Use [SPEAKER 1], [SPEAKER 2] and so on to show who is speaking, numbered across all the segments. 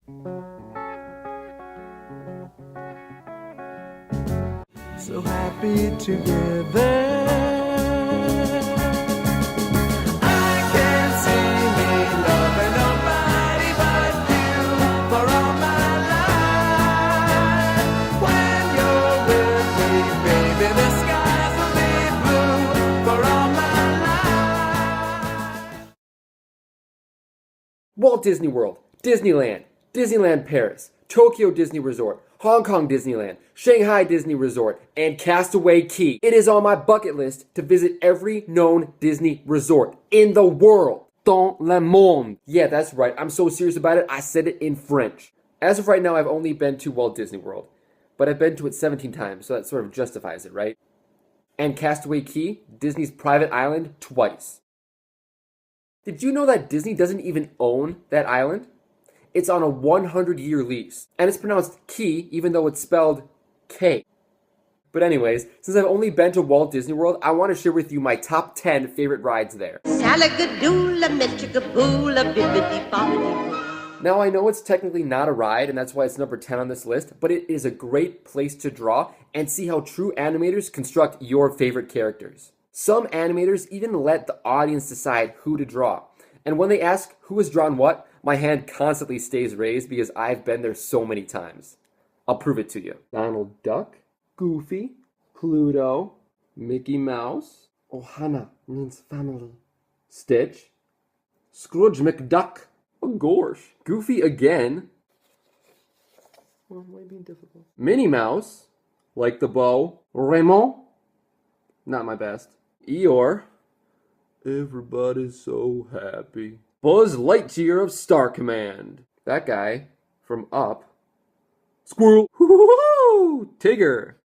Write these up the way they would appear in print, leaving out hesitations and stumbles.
[SPEAKER 1] So happy together. I can't see me loving nobody but you for all my life. When you're with me, baby, the skies will be blue for all my life.
[SPEAKER 2] Walt Disney World, Disneyland, Disneyland Paris, Tokyo Disney Resort, Hong Kong Disneyland, Shanghai Disney Resort, and Castaway Cay. It is on my bucket list to visit every known Disney resort in the world. Dans le monde. Yeah, that's right. I'm so serious about it, I said it in French. As of right now, I've only been to Walt Disney World, but I've been to it 17 times, so that sort of justifies it, right? And Castaway Cay, Disney's private island, twice. Did you know that Disney doesn't even own that island? It's on a 100-year lease. And it's pronounced Key, even though it's spelled K. But anyways, since I've only been to Walt Disney World, I want to share with you my top 10 favorite rides there.
[SPEAKER 3] Salagadoola, metricaboola, bibbidi bobbidi.
[SPEAKER 2] Now I know it's technically not a ride, and that's why it's number 10 on this list, but it is a great place to draw and see how true animators construct your favorite characters. Some animators even let the audience decide who to draw. And when they ask who has drawn what, my hand constantly stays raised because I've been there so many times. I'll prove it to you. Donald Duck, Goofy, Pluto, Mickey Mouse, Ohana means family, Stitch, Scrooge McDuck, oh gosh, Goofy again. Oh, am I being difficult? Minnie Mouse, like the bow, Raymond, not my best, Eeyore, everybody's so happy. Buzz Lightyear of Star Command. That guy from Up. Squirrel. Hoo-hoo-hoo! Tigger.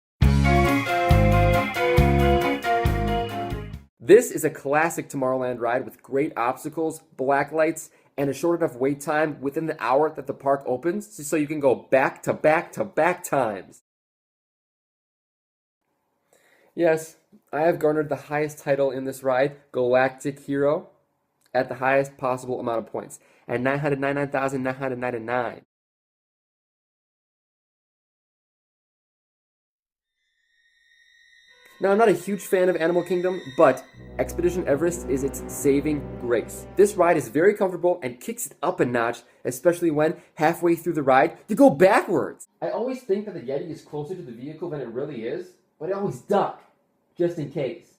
[SPEAKER 2] This is a classic Tomorrowland ride with great obstacles, black lights, and a short enough wait time within the hour that the park opens so you can go back to back to back times. Yes, I have garnered the highest title in this ride, Galactic Hero, at the highest possible amount of points, at 999,999. Now, I'm not a huge fan of Animal Kingdom, but Expedition Everest is its saving grace. This ride is very comfortable and kicks it up a notch, especially when, halfway through the ride, you go backwards. I always think that the Yeti is closer to the vehicle than it really is, but I always duck, just in case.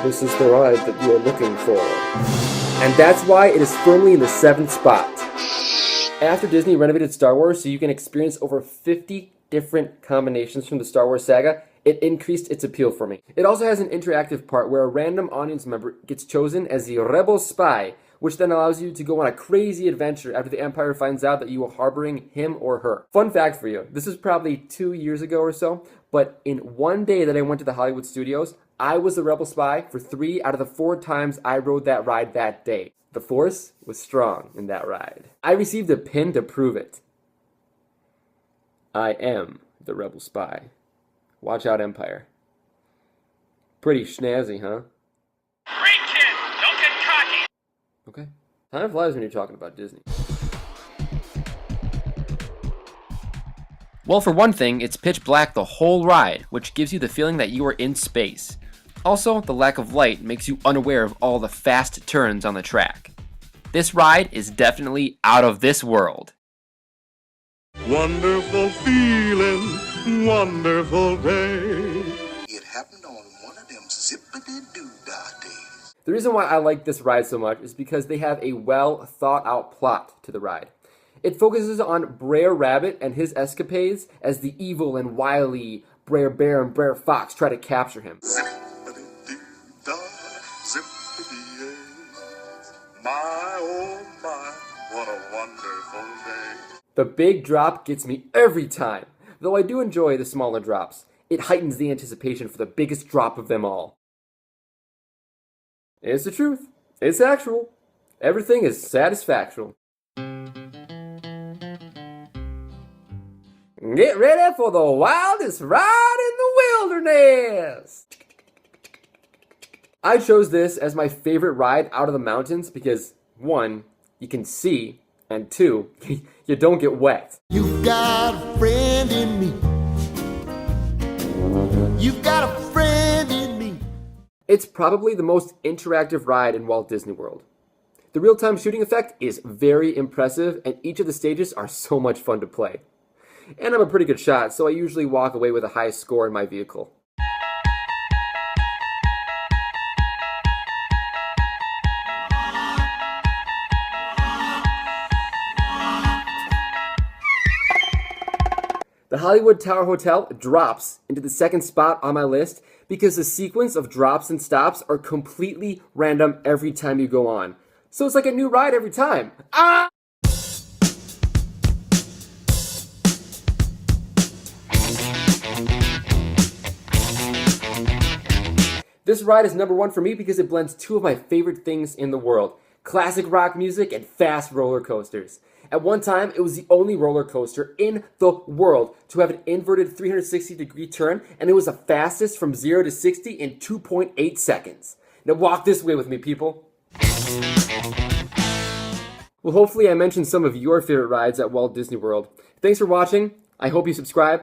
[SPEAKER 2] This is the ride that you are looking for. And that's why it is firmly in the 7th spot. After Disney renovated Star Wars so you can experience over 50 different combinations from the Star Wars saga, it increased its appeal for me. It also has an interactive part where a random audience member gets chosen as the Rebel Spy, which then allows you to go on a crazy adventure after the Empire finds out that you are harboring him or her. Fun fact for you, this was probably 2 years ago or so, but in one day that I went to the Hollywood Studios, I was the Rebel Spy for 3 out of the 4 times I rode that ride that day. The Force was strong in that ride. I received a pin to prove it. I am the Rebel Spy. Watch out, Empire. Pretty snazzy, huh?
[SPEAKER 4] Great kid! Don't get cocky!
[SPEAKER 2] Okay. Time flies when you're talking about Disney. Well, for one thing, it's pitch black the whole ride, which gives you the feeling that you are in space. Also, the lack of light makes you unaware of all the fast turns on the track. This ride is definitely out of this world.
[SPEAKER 1] Wonderful feeling, wonderful day.
[SPEAKER 5] It happened on one of them zippity-doo-dah days.
[SPEAKER 2] The reason why I like this ride so much is because they have a well thought out plot to the ride. It focuses on Brer Rabbit and his escapades as the evil and wily Brer Bear and Brer Fox try to capture him.
[SPEAKER 5] Zippity-doo-dah, zippity-yay. My, oh my, what a wonderful day.
[SPEAKER 2] The big drop gets me every time. Though I do enjoy the smaller drops, it heightens the anticipation for the biggest drop of them all. It's the truth. It's actual. Everything is satisfactual. Get ready for the wildest ride in the wilderness! I chose this as my favorite ride out of the mountains because 1, you can see, and 2, you don't get wet.
[SPEAKER 6] You've got a friend in me. You've got a friend in me.
[SPEAKER 2] It's probably the most interactive ride in Walt Disney World. The real-time shooting effect is very impressive, and each of the stages are so much fun to play. And I'm a pretty good shot, so I usually walk away with a high score in my vehicle. The Hollywood Tower Hotel drops into the second spot on my list because the sequence of drops and stops are completely random every time you go on. So it's like a new ride every time. Ah! This ride is number 1 for me because it blends 2 of my favorite things in the world: classic rock music and fast roller coasters. At one time, it was the only roller coaster in the world to have an inverted 360-degree turn, and it was the fastest from 0 to 60 in 2.8 seconds. Now walk this way with me, people. Well, hopefully I mentioned some of your favorite rides at Walt Disney World. Thanks for watching. I hope you subscribe.